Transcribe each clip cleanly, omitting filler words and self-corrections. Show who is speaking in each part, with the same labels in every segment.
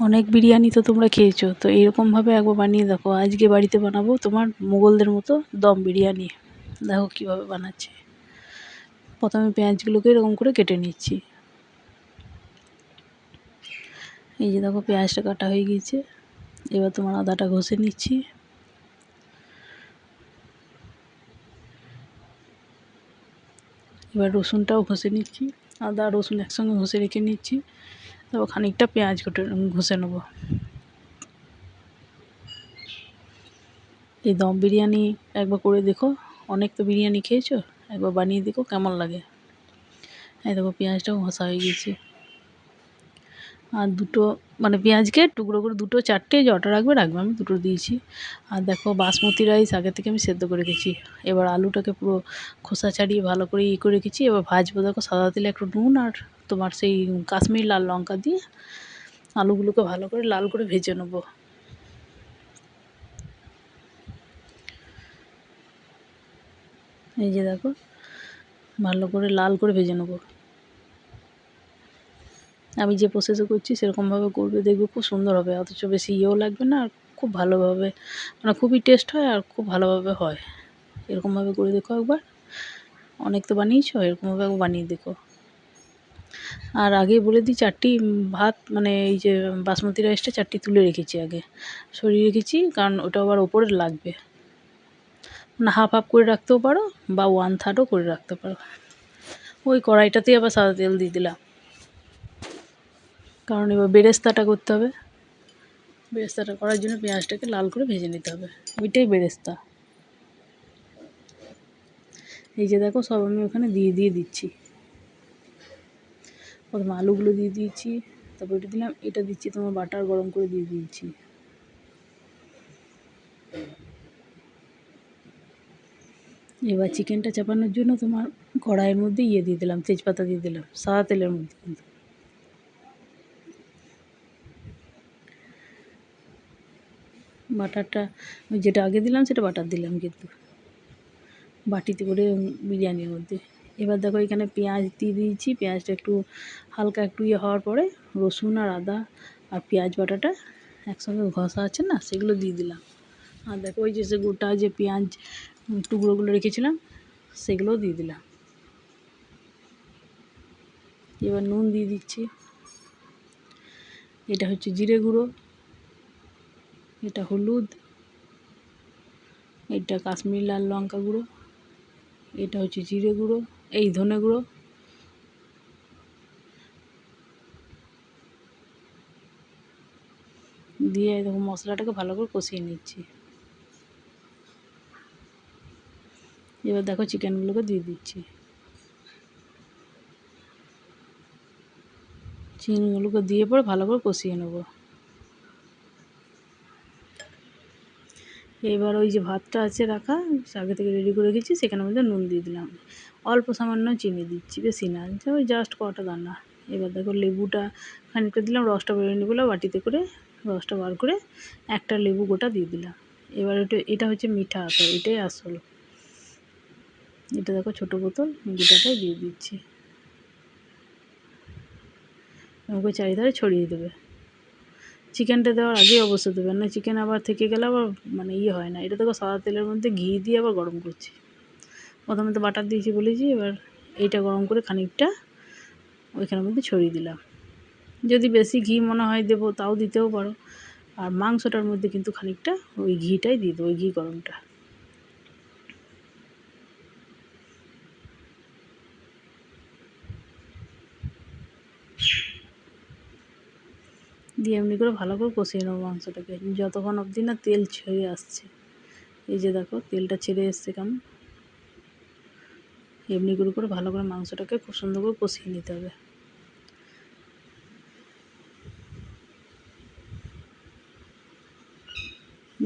Speaker 1: অনেক বিরিয়ানি তো তোমরা খেয়েছো, তো এরকমভাবে একবার বানিয়ে দেখো। আজকে বাড়িতে বানাবো তোমার মোগলদের মতো দম বিরিয়ানি। দেখো কীভাবে বানাচ্ছি। প্রথমে পেঁয়াজগুলোকে এরকম করে কেটে নিচ্ছি। এই যে দেখো পেঁয়াজটা কাটা হয়ে গিয়েছে। এবার তোমার আদাটা ঘষে নিচ্ছি। এবার রসুনটাও ঘষে নিচ্ছি। আদা রসুন একসঙ্গে ঘষে রেখে নিচ্ছি। তারপর খানিকটা পেঁয়াজ ঘষে নেবো। এই দম বিরিয়ানি একবার করে দেখো। অনেক তো বিরিয়ানি খেয়েছো, একবার বানিয়ে দেখো কেমন লাগে। এই দেখো পেঁয়াজটাও ঘষা হয়ে গেছে। আর দুটো মানে পেঁয়াজকে টুকরো করে দুটো চারটে যটা রাখবে আমি দুটো দিয়েছি। আর দেখো বাসমতি রাইস আগে থেকে আমি সেদ্ধ করে রেখেছি। এবার আলুটাকে পুরো খোসা ছাড়িয়ে ভালো করে করে রেখেছি। এবার ভাজবো দেখো সাদা তেলে একটু নুন আর তোমার সেই কাশ্মীরি লাল লঙ্কা দিয়ে আলুগুলোকে ভালো করে লাল করে ভেজে নেবো। এই যে দেখো ভালো করে লাল করে ভেজে নেবো। আমি যে প্রসেসে করছি সেরকমভাবে করবে, দেখবে খুব সুন্দর হবে। অথচ বেশি ইয়েও লাগবে না, আর খুব ভালোভাবে মানে খুবই টেস্ট হয় আর খুব ভালোভাবে হয়। এরকমভাবে করে দেখো একবার। অনেক তো বানিয়েছো, এরকমভাবে একবার বানিয়ে দেখো। আর আগেই বলে দিই চারটি ভাত মানে এই যে বাসমতি রাইসটা চারটি তুলে রেখেছি, আগে সরিয়ে রেখেছি, কারণ ওটা আবার ওপরে লাগবে। মানে হাফ হাফ করে রাখতেও পারো বা 1/3ও করে রাখতে পারো। ওই কড়াইটাতেই আবার সাদা তেল দিয়ে দিলাম, কারণ এবার বেরেস্তাটা করতে হবে। বেরেস্তাটা করার জন্য পেঁয়াজটাকে লাল করে ভেজে নিতে হবে, ওইটাই বেরেস্তা। এই যে দেখো সব আমি ওখানে দিয়ে দিচ্ছি। প্রথমে আলুগুলো দিয়ে দিয়েছি, তারপর এটা দিলাম, এটা দিচ্ছি তোমার বাটার গরম করে দিয়ে দিয়েছি। এবার চিকেনটা চাপানোর জন্য তোমার কড়াইয়ের মধ্যে দিয়ে দিলাম, তেজপাতা দিয়ে দিলাম সাদা তেলের মধ্যে। কিন্তু বাটারটা যেটা আগে দিলাম সেটা বাটার দিলাম, কিন্তু বাটিতে করে বিরিয়ানির মধ্যে। এবার দেখো এখানে পেঁয়াজ দিয়ে দিয়েছি। পেঁয়াজটা একটু হালকা একটু ইয়ে হওয়ার পরে রসুন আর আদা আর পেঁয়াজ বাটাটা একসঙ্গে ঘষা আছে না, সেগুলো দিয়ে দিলাম। আর দেখো ওই যে গোটা যে পেঁয়াজ টুকরোগুলো রেখেছিলাম সেগুলোও দিয়ে দিলাম। এবার নুন দিয়ে দিচ্ছি। এটা হচ্ছে জিরে গুঁড়ো, এটা হলুদ, এটা কাশ্মীরি লাল লঙ্কা গুঁড়ো, এটা হচ্ছে জিরে গুঁড়ো, এই ধনে গুঁড়ো, দিয়ে দেখো মশলাটাকে ভালো করে কষিয়ে নিচ্ছি। এবার দেখো চিকেনগুলোকে দিয়ে দিচ্ছি। চিকেনগুলোকে দিয়ে পরে ভালো করে কষিয়ে নেব। এবার ওই যে ভাতটা আছে রাখা, আগে থেকে রেডি করে রেখেছি, সেখানের মধ্যে নুন দিয়ে দিলাম। অল্প সামান্য চিনি দিচ্ছি, বেশি না, ওই জাস্ট কটা দানা। এবার দেখো লেবুটা খানিকটা দিলাম, রসটা বেরোয়নি নিয়ে বলে বাটিতে করে রসটা বার করে একটা লেবু গোটা দিয়ে দিলাম। এবার এটা হচ্ছে মিঠা আতর, এটাই আসল। এটা দেখো ছোটো বোতল, গোটাটাই দিয়ে দিচ্ছি। আমাকে চারিধারে ছড়িয়ে দেবে। চিকেনটা দেওয়ার আগেই অবশ্য দেবে, না চিকেন আবার থেকে গেলে আবার মানে ইয়ে হয় না। এটা দেখো সাদা তেলের মধ্যে ঘি দিয়ে আবার গরম করছি। প্রথমে তো বাটার দিয়েছি বলেছি, এবার এইটা গরম করে খানিকটা ওইখানের মধ্যে ছড়িয়ে দিলাম। যদি বেশি ঘি মনে হয় দেবো তাও দিতেও পারো। আর মাংসটার মধ্যে কিন্তু খানিকটা ওই ঘিটাই দিয়ে দেবো, ওই ঘি গরমটা। দিয়ে এমনি করে ভালো করে কষিয়ে নেবো মাংসটাকে, যতক্ষণ অবধি না তেল ছেড়ে আসছে। এই যে দেখো তেলটা ছেড়ে এসছে কেমন। এমনি করে ভালো করে মাংসটাকে খুব সুন্দর করে কষিয়ে নিতে হবে।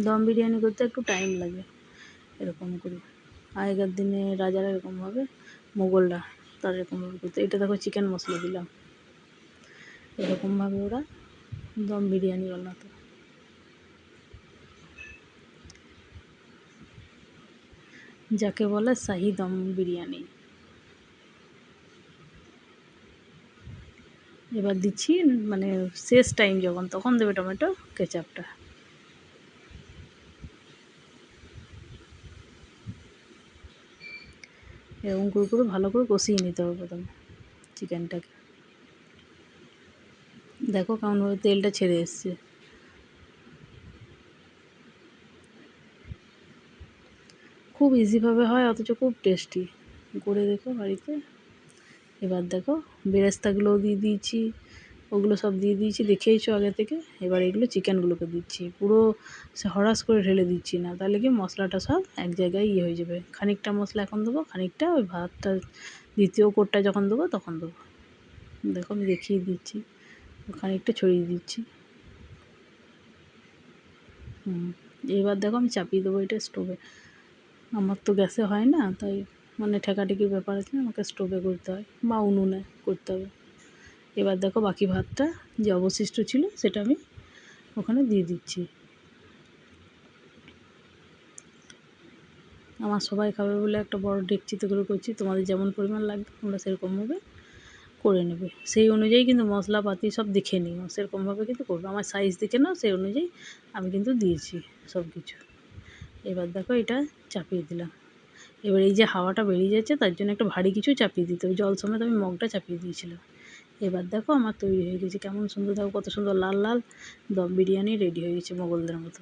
Speaker 1: দম বিরিয়ানি করতে একটু টাইম লাগে এরকম করে। আগেকার দিনে রাজারা এরকমভাবে, মোগলরা তারা এরকমভাবে করতো। এটা দেখো চিকেন মশলা দিলাম, এরকমভাবে ওরা দম বিরিয়ানি বানাতো। যাকে বলে শাহি দম বিরিয়ানি। এবার দিচ্ছি মানে শেষ টাইম যখন, তখন দেবে টমেটো কেচাপটা। এরকম করে করে ভালো করে কষিয়ে নিতে হবে প্রথমে চিকেনটাকে। দেখো কেমনভাবে তেলটা ছেড়ে এসছে। খুব ইজিভাবে হয়, অথচ খুব টেস্টি। করে দেখো বাড়িতে। এবার দেখো বেরেস্তাগুলোও দিয়ে দিয়েছি, ওগুলো সব দিয়ে দিয়েছি, দেখেইছো আগে থেকে। এবার এগুলো চিকেনগুলোকে দিচ্ছি, পুরো হড়াস করে ঢেলে দিচ্ছি না, তাহলে কি মশলাটা সব এক জায়গায় হয়ে যাবে। খানিকটা মশলা এখন দেবো, খানিকটা ওই ভাতটা দ্বিতীয় কোটটা যখন দেবো তখন দেবো। দেখো আমি দেখিয়ে দিচ্ছি, খানিকটা ছড়িয়ে দিচ্ছি। এবার দেখো আমি চাপিয়ে দেবো এটা স্টোভে। আমার তো গ্যাসে হয় না, তাই মানে ঠেকাঠেকির ব্যাপার আছে, আমাকে স্টোভে করতে হয় বা উনুনে করতে হবে। এবার দেখো বাকি ভাতটা যে অবশিষ্ট ছিল সেটা আমি ওখানে দিয়ে দিচ্ছি। আমার সবাই খাবে বলে একটা বড় ডেকচিতে করে করছি, তোমাদের যেমন পরিমাণ লাগবে তোমরা সেরকমভাবে করে নেবে। সেই অনুযায়ী কিন্তু মশলাপাতি সব দেখে নিও, সেরকমভাবে কিন্তু করবে। আমার সাইজ দেখে নাও, সেই অনুযায়ী আমি কিন্তু দিয়েছি সব কিছু। এবার দেখো এটা চাপিয়ে দিলাম। এবার এই যে হাওয়াটা বেরিয়ে যাচ্ছে, তার জন্য একটা ভারী কিছু চাপিয়ে দিতে হবে, জল সমেত আমি মগটা চাপিয়ে দিয়েছিলাম। এবার দেখো আমার তৈরি হয়ে গেছে, কেমন সুন্দর, দেখো কত সুন্দর লাল লাল দম বিরিয়ানি রেডি হয়ে গেছে মোগলদের মতো।